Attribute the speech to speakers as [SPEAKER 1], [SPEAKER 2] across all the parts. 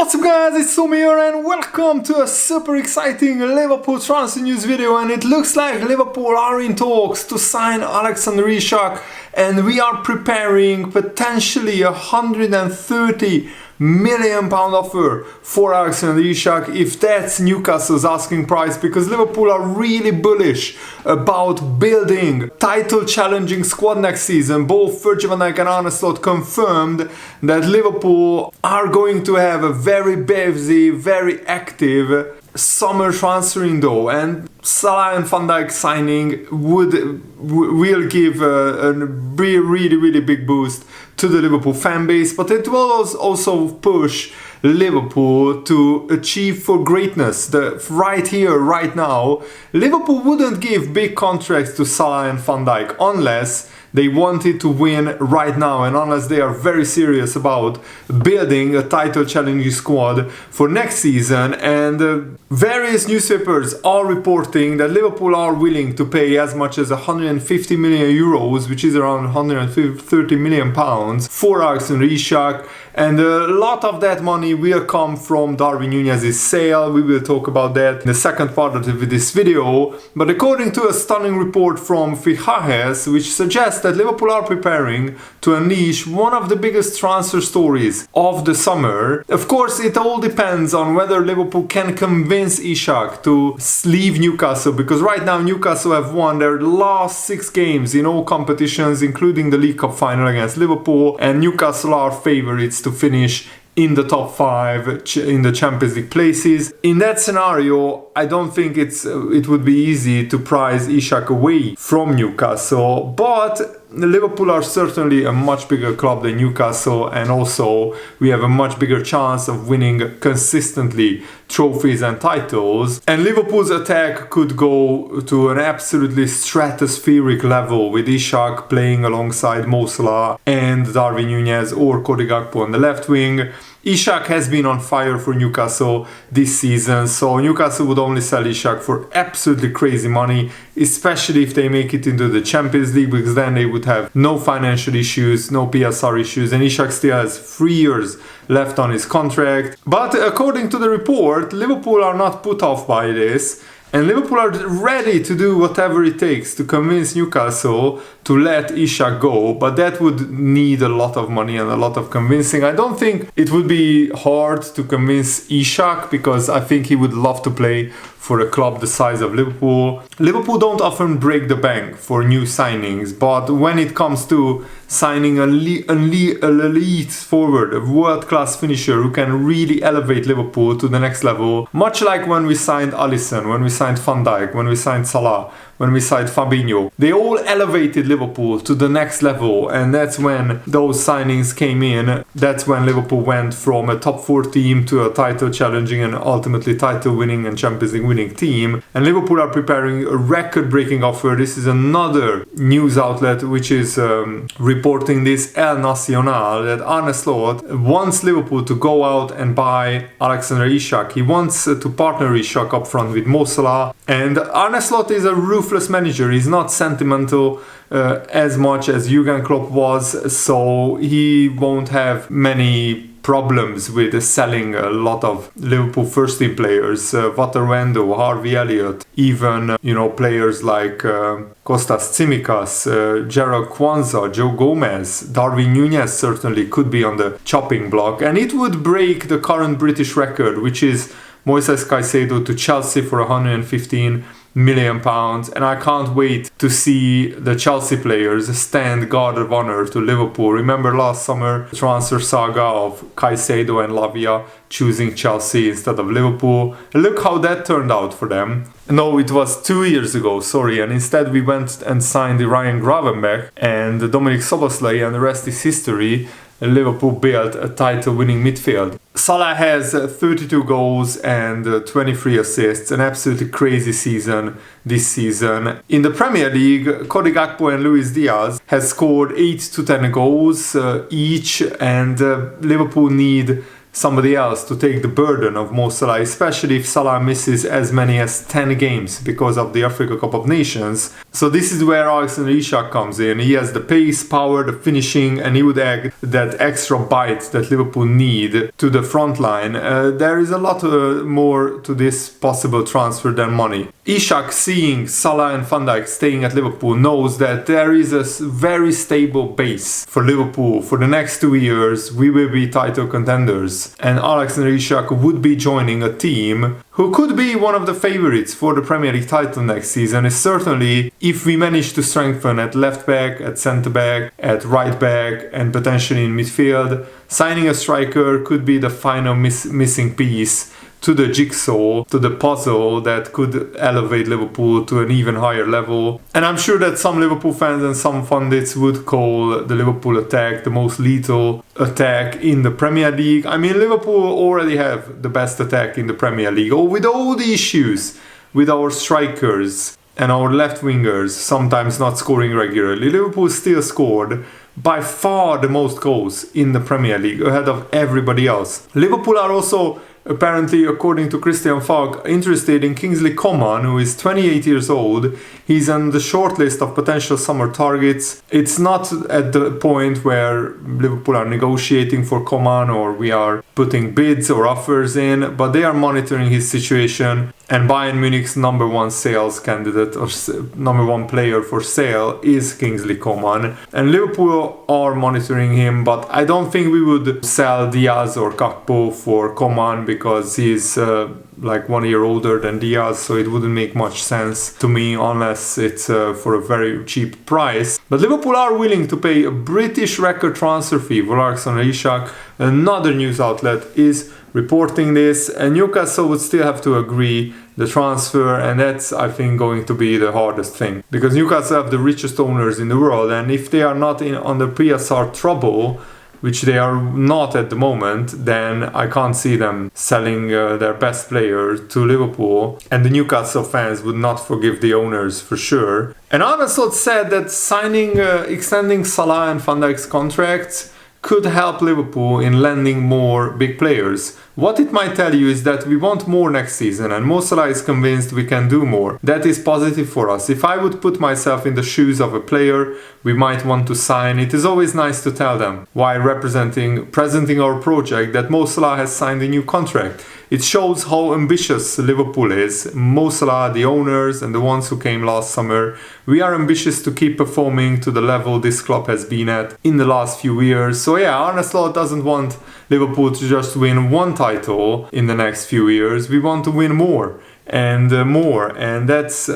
[SPEAKER 1] What's up guys, it's Sumi here and welcome to a super exciting Liverpool transfer news video, and it looks like Liverpool are in talks to sign Alexander Isak, and we are preparing potentially £130 million offer for Alexander Isak if that's Newcastle's asking price, because Liverpool are really bullish about building title challenging squad next season. Both Virgil van Dijk and Arne confirmed that Liverpool are going to have a very busy, very active summer transfer window, and Salah and Van Dijk signing will give a really big boost to the Liverpool fan base, but it will also push Liverpool to achieve for greatness. Right here, right now, Liverpool wouldn't give big contracts to Salah and Van Dijk unless they wanted to win right now, and unless they are very serious about building a title challenging squad for next season. And various newspapers are reporting that Liverpool are willing to pay as much as 150 million euros, which is around 130 million pounds, for Alexander Isak. And a lot of that money will come from Darwin Nunez's sale. We will talk about that in the second part of this video. But according to a stunning report from Carragher, which suggests that Liverpool are preparing to unleash one of the biggest transfer stories of the summer. Of course, it all depends on whether Liverpool can convince Isak to leave Newcastle, because right now Newcastle have won their last 6 games in all competitions, including the League Cup final against Liverpool, and Newcastle are favourites to finish in the top 5 in the Champions League places. In that scenario, I don't think it would be easy to prize Isak away from Newcastle, but Liverpool are certainly a much bigger club than Newcastle, and also we have a much bigger chance of winning consistently trophies and titles. And Liverpool's attack could go to an absolutely stratospheric level with Isak playing alongside Mo Salah and Darwin Nunez or Cody Gakpo on the left wing. Isak has been on fire for Newcastle this season, so Newcastle would only sell Isak for absolutely crazy money, especially if they make it into the Champions League, because then they would have no financial issues, no PSR issues, and Isak still has 3 years left on his contract. But according to the report, Liverpool are not put off by this, and Liverpool are ready to do whatever it takes to convince Newcastle to let Isak go, but that would need a lot of money and a lot of convincing. I don't think it would be hard to convince Isak, because I think he would love to play for a club the size of Liverpool. Liverpool don't often break the bank for new signings, but when it comes to signing an elite forward, a world-class finisher who can really elevate Liverpool to the next level, much like when we signed Alisson, when we signed Van Dijk, when we signed Salah, when we signed Fabinho, they all elevated Liverpool to the next level, and that's when those signings came in. That's when Liverpool went from a top 4 team to a title challenging and ultimately title winning and Champions League winning team. And Liverpool are preparing a record breaking offer. This is another news outlet which is reporting this, El Nacional, that Arne wants Liverpool to go out and buy Alexander Isak. He wants to partner Isak up front with Mo Salah, and Arne is a ruthless manager. He's not sentimental as much as Jurgen Klopp was, so he won't have many problems with selling a lot of Liverpool first team players, Waterwendo, Harvey Elliott, even players like Kostas Tsimikas, Gerald Kwanzaa, Joe Gomez, Darwin Nunez certainly could be on the chopping block, and it would break the current British record, which is Moises Caicedo to Chelsea for 115 million pounds, and I can't wait to see the Chelsea players stand guard of honor to Liverpool. Remember last summer, the transfer saga of Caicedo and Lavia choosing Chelsea instead of Liverpool. Look how that turned out for them. No, it was 2 years ago, sorry, and instead we went and signed Ryan Gravenberch and Dominic Szoboszlai, and the rest is history. Liverpool built a title-winning midfield. Salah has 32 goals and 23 assists, an absolutely crazy season this season. In the Premier League, Cody Gakpo and Luis Diaz has scored 8 to 10 goals each, and Liverpool need somebody else to take the burden of Mo Salah, especially if Salah misses as many as 10 games because of the Africa Cup of Nations. So this is where Alexander Isak comes in. He has the pace, power, the finishing, and he would add that extra bite that Liverpool need to the front line. There is a lot more to this possible transfer than money. Isak, seeing Salah and Van Dijk staying at Liverpool, knows that there is a very stable base for Liverpool. For the next 2 years, we will be title contenders. And Alexander Isak would be joining a team who could be one of the favorites for the Premier League title next season. Is certainly, if we manage to strengthen at left back, at centre back, at right back, and potentially in midfield, signing a striker could be the final missing piece to the jigsaw, to the puzzle that could elevate Liverpool to an even higher level. And I'm sure that some Liverpool fans and some pundits would call the Liverpool attack the most lethal attack in the Premier League. I mean, Liverpool already have the best attack in the Premier League. With all the issues with our strikers and our left wingers sometimes not scoring regularly, Liverpool still scored by far the most goals in the Premier League, ahead of everybody else. Liverpool are also, apparently, according to Christian Falk, interested in Kingsley Coman, who is 28 years old. He's on the short list of potential summer targets. It's not at the point where Liverpool are negotiating for Coman or we are putting bids or offers in, but they are monitoring his situation. And Bayern Munich's number one sales candidate or number one player for sale is Kingsley Coman. And Liverpool are monitoring him, but I don't think we would sell Diaz or Gakpo for Coman because he's like 1 year older than Diaz, so it wouldn't make much sense to me unless it's for a very cheap price. But Liverpool are willing to pay a British record transfer fee for Alexander Isak. Another news outlet is reporting this, and Newcastle would still have to agree the transfer, and that's, I think, going to be the hardest thing, because Newcastle have the richest owners in the world, and if they are not under PSR trouble, which they are not at the moment, then I can't see them selling their best player to Liverpool, and the Newcastle fans would not forgive the owners for sure. And Arne said that extending Salah and Van Dijk's contracts could help Liverpool in landing more big players. What it might tell you is that we want more next season, and Mo Salah is convinced we can do more. That is positive for us. If I would put myself in the shoes of a player we might want to sign, it is always nice to tell them, while presenting our project, that Mo Salah has signed a new contract. It shows how ambitious Liverpool is. Mo Salah, the owners, and the ones who came last summer. We are ambitious to keep performing to the level this club has been at in the last few years. So yeah, Arne Slot doesn't want Liverpool to just win one title in the next few years. We want to win more and more, and that's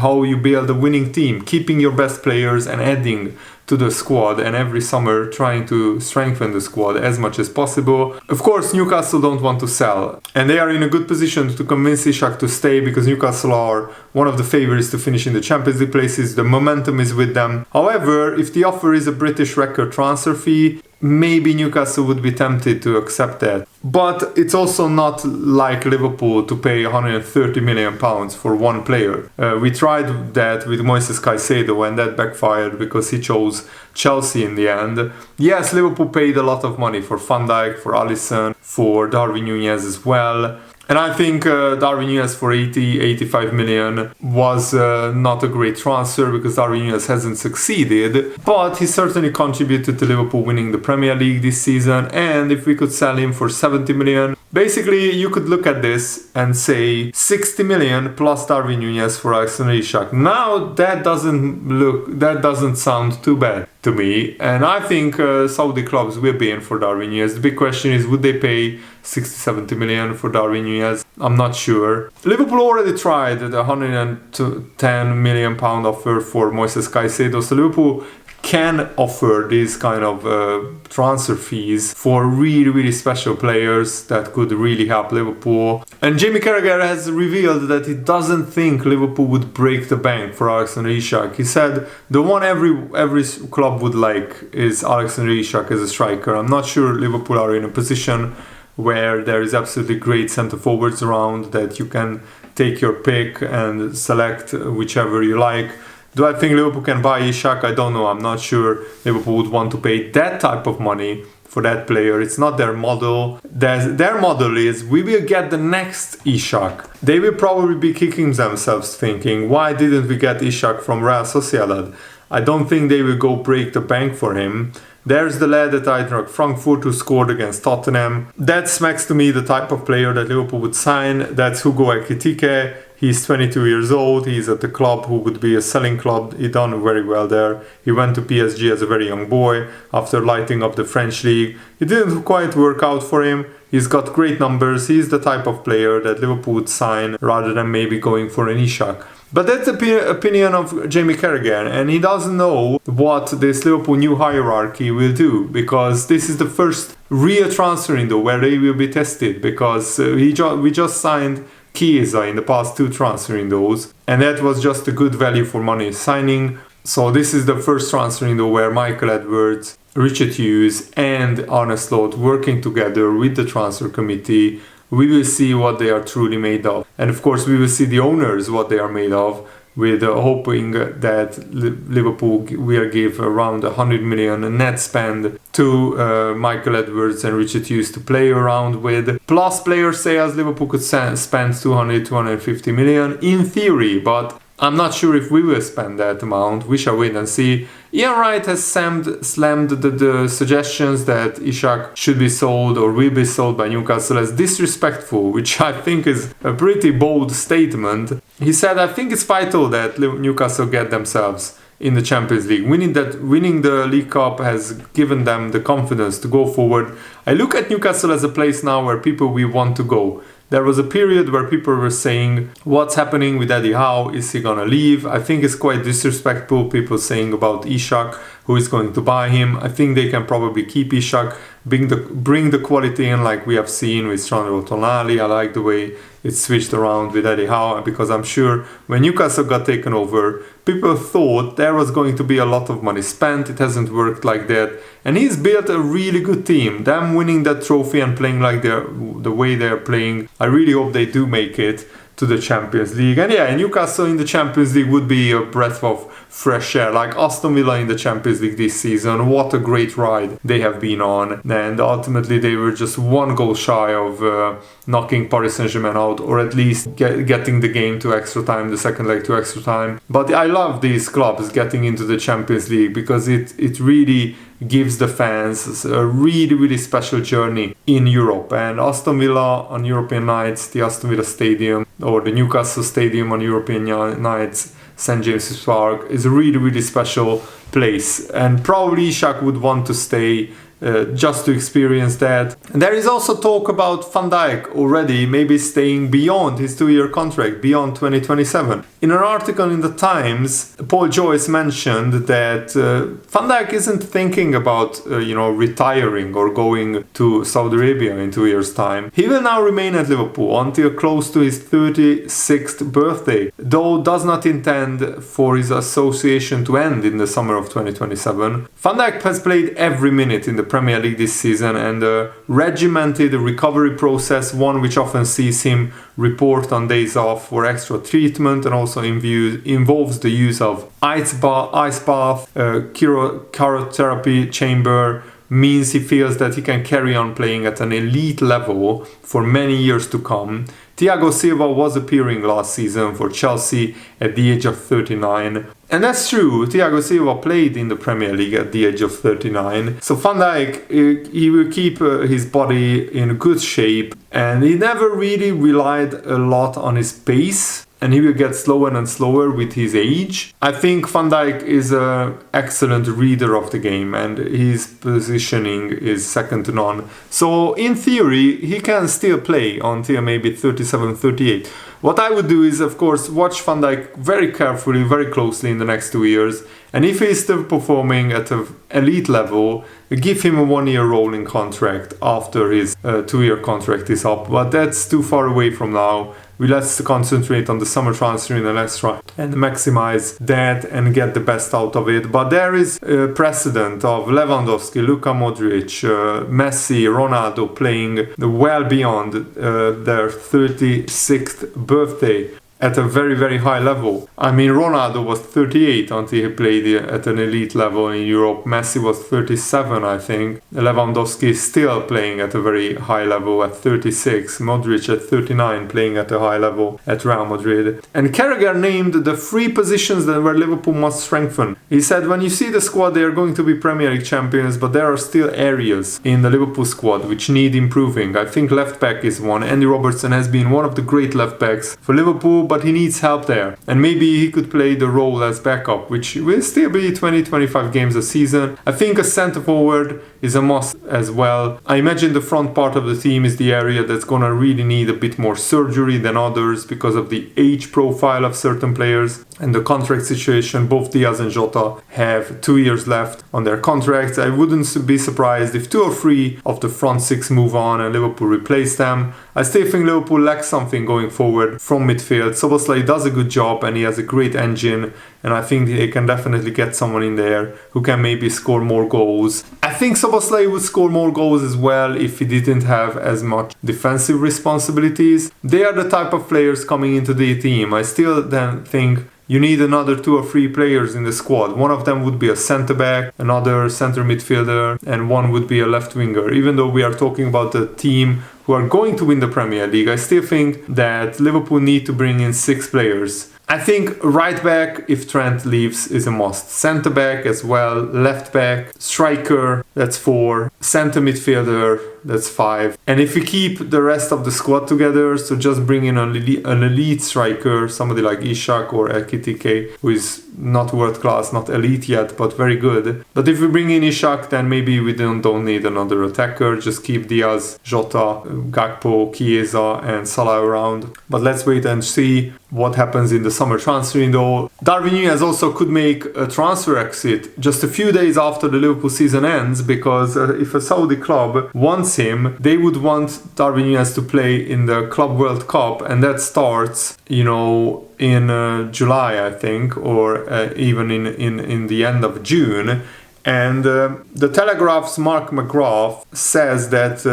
[SPEAKER 1] how you build a winning team, keeping your best players and adding to the squad, and every summer trying to strengthen the squad as much as possible. Of course, Newcastle don't want to sell, and they are in a good position to convince Isak to stay, because Newcastle are one of the favourites to finish in the Champions League places. The momentum is with them. However, if the offer is a British record transfer fee, maybe Newcastle would be tempted to accept that. But it's also not like Liverpool to pay £130 million for one player. We tried that with Moises Caicedo, and that backfired because he chose Chelsea in the end. Yes, Liverpool paid a lot of money for Van Dijk, for Alisson, for Darwin Nunez as well. And I think Darwin Nunez for 85 million was not a great transfer, because Darwin Nunez hasn't succeeded, but he certainly contributed to Liverpool winning the Premier League this season. And if we could sell him for 70 million, basically you could look at this and say 60 million plus Darwin Nunez for Alexander Isak. Now that doesn't sound too bad to me, and I think Saudi clubs will be in for Darwin Nunez. The big question is, would they pay 60-70 million for Darwin Nunez? I'm not sure. Liverpool already tried the £110 million offer for Moises Caicedo, so Liverpool can offer these kind of transfer fees for really, really special players that could really help Liverpool. And Jamie Carragher has revealed that he doesn't think Liverpool would break the bank for Alexander Isak. He said the one every club would like is Alexander Isak as a striker. I'm not sure Liverpool are in a position where there is absolutely great centre forwards around that you can take your pick and select whichever you like. Do I think Liverpool can buy Isak? I don't know. I'm not sure Liverpool would want to pay that type of money for that player. It's not their model. Their model is, we will get the next Isak. They will probably be kicking themselves thinking, why didn't we get Isak from Real Sociedad? I don't think they will go break the bank for him. There's the lad at Eintracht Frankfurt who scored against Tottenham. That smacks to me the type of player that Liverpool would sign. That's Hugo Ekitike. He's 22 years old. He's at the club who would be a selling club. He done very well there. He went to PSG as a very young boy after lighting up the French league. It didn't quite work out for him. He's got great numbers. He's the type of player that Liverpool would sign rather than maybe going for an Isak. But that's the opinion of Jamie Carragher, and he doesn't know what this Liverpool new hierarchy will do, because this is the first real transfer window where they will be tested, because we just signed Chiesa in the past 2 transfer windows, and that was just a good value for money signing. So this is the first transfer window where Michael Edwards, Richard Hughes and Arne working together with the transfer committee. We will see what they are truly made of. And of course, we will see the owners, what they are made of, with hoping that Liverpool will give around 100 million net spend to Michael Edwards and Richard Hughes to play around with. Plus player sales, Liverpool could spend 250 million in theory, but I'm not sure if we will spend that amount. We shall wait and see. Ian Wright has slammed the suggestions that Isak should be sold or will be sold by Newcastle as disrespectful, which I think is a pretty bold statement. He said, I think it's vital that Newcastle get themselves in the Champions League. Winning the League Cup has given them the confidence to go forward. I look at Newcastle as a place now where people will want to go. There was a period where people were saying, what's happening with Eddie Howe? Is he gonna leave? I think it's quite disrespectful, people saying about Isak, who is going to buy him. I think they can probably keep Isak, bring the quality in like we have seen with Sandro Tonali. I like the way it's switched around with Eddie Howe, because I'm sure when Newcastle got taken over, people thought there was going to be a lot of money spent. It hasn't worked like that. And he's built a really good team. Them winning that trophy and playing like the way they're playing, I really hope they do make it to the Champions League. And yeah, Newcastle in the Champions League would be a breath of fresh air, like Aston Villa in the Champions League this season. What a great ride they have been on, and ultimately they were just 1 goal shy of knocking Paris Saint-Germain out, or at least getting the game to extra time, the second leg to extra time. But I love these clubs getting into the Champions League, because it really gives the fans a really, really special journey in Europe. And Aston Villa on European nights, the Aston Villa Stadium, or the Newcastle Stadium on European nights, St. James's Park, is a really, really special place. And probably Isak would want to stay just to experience that. And there is also talk about Van Dijk already maybe staying beyond his 2-year contract, beyond 2027. In an article in the Times, Paul Joyce mentioned that Van Dijk isn't thinking about retiring or going to Saudi Arabia in 2 years' time. He will now remain at Liverpool until close to his 36th birthday, though does not intend for his association to end in the summer of 2027. Van Dijk has played every minute in the Premier League this season, and a regimented recovery process, one which often sees him report on days off for extra treatment, and also involves the use of ice bath, cryotherapy chamber, means he feels that he can carry on playing at an elite level for many years to come. Thiago Silva was appearing last season for Chelsea at the age of 39. And that's true, Thiago Silva played in the Premier League at the age of 39. So Van Dijk, he will keep his body in good shape, and he never really relied a lot on his pace, and he will get slower and slower with his age. I think Van Dijk is an excellent reader of the game, and his positioning is second to none. So in theory, he can still play until maybe 37, 38. What I would do is, of course, watch Van Dijk very carefully, very closely in the next 2 years. And if he's still performing at an elite level, give him a 1-year rolling contract after his 2-year contract is up. But that's too far away from now. Let's concentrate on the summer transfer and let's try and maximize that and get the best out of it. But there is a precedent of Lewandowski, Luka Modric, Messi, Ronaldo playing well beyond their 36th birthday. at a very, very high level. I mean, Ronaldo was 38 until he played at an elite level in Europe. Messi was 37, I think. Lewandowski is still playing at a very high level at 36. Modric at 39, playing at a high level at Real Madrid. And Carragher named the 3 positions that where Liverpool must strengthen. He said, when you see the squad, they are going to be Premier League champions, but there are still areas in the Liverpool squad which need improving. I think left back is one. Andy Robertson has been one of the great left backs for Liverpool, but he needs help there. And maybe he could play the role as backup, which will still be 20-25 games a season. I think a centre forward is a must as well. I imagine the front part of the team is the area that's gonna really need a bit more surgery than others because of the age profile of certain players and the contract situation. Both Diaz and Jota have 2 years left on their contracts. I wouldn't be surprised if 2 or 3 of the front 6 move on and Liverpool replace them. I still think Liverpool lacks something going forward from midfield. Szoboszlai does a good job and he has a great engine, and I think they can definitely get someone in there who can maybe score more goals. I think Szoboszlai would score more goals as well if he didn't have as much defensive responsibilities. They are the type of players coming into the team. I still then think you need another 2 or 3 players in the squad. One of them would be a centre back, another centre midfielder, and one would be a left winger. Even though we are talking about a team who are going to win the Premier League, I still think that Liverpool need to bring in 6 players. I think right back, if Trent leaves, is a must. Centre back as well, left back, striker, that's 4, centre midfielder, that's 5. And if we keep the rest of the squad together, so just bring in an elite striker, somebody like Isak or Ekitike, who is not world class, not elite yet, but very good. But if we bring in Isak, then maybe we don't need another attacker. Just keep Diaz, Jota, Gakpo, Chiesa and Salah around. But let's wait and see what happens in the summer transfer window. Darwin Nunez also could make a transfer exit just a few days after the Liverpool season ends, because if a Saudi club wants him, they would want Darwin Nunez to play in the Club World Cup, and that starts, in July, I think, or even in the end of June. And the Telegraph's Mark McGrath says that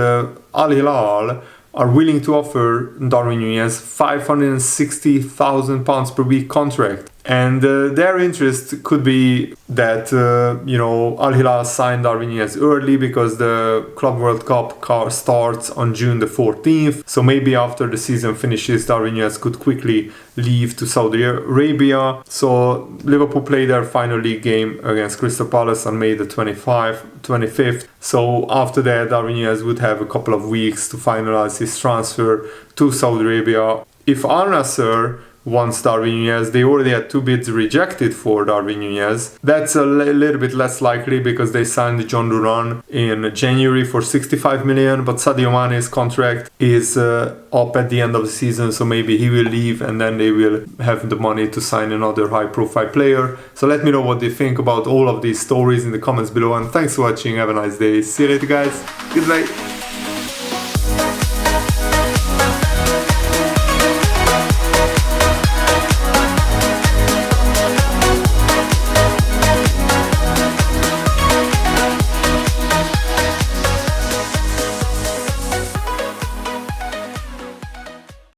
[SPEAKER 1] Al Hilal are willing to offer Darwin Nunez £560,000 per week contract. And their interest could be that, Al Hilal signed Darwin Nunez early because the Club World Cup starts on June the 14th. So maybe after the season finishes, Darwin Nunez could quickly leave to Saudi Arabia. So Liverpool play their final league game against Crystal Palace on May the 25th. So after that, Darwin Nunez would have a couple of weeks to finalize his transfer to Saudi Arabia. If Al Nassr wants Darwin Nunez, they already had 2 bids rejected for Darwin Nunez. That's a little bit less likely because they signed John Duran in January for 65 million, but Sadio Mane's contract is up at the end of the season, so maybe he will leave and then they will have the money to sign another high-profile player. So let me know what you think about all of these stories in the comments below, and thanks for watching. Have a nice day. See you later, guys. Goodbye.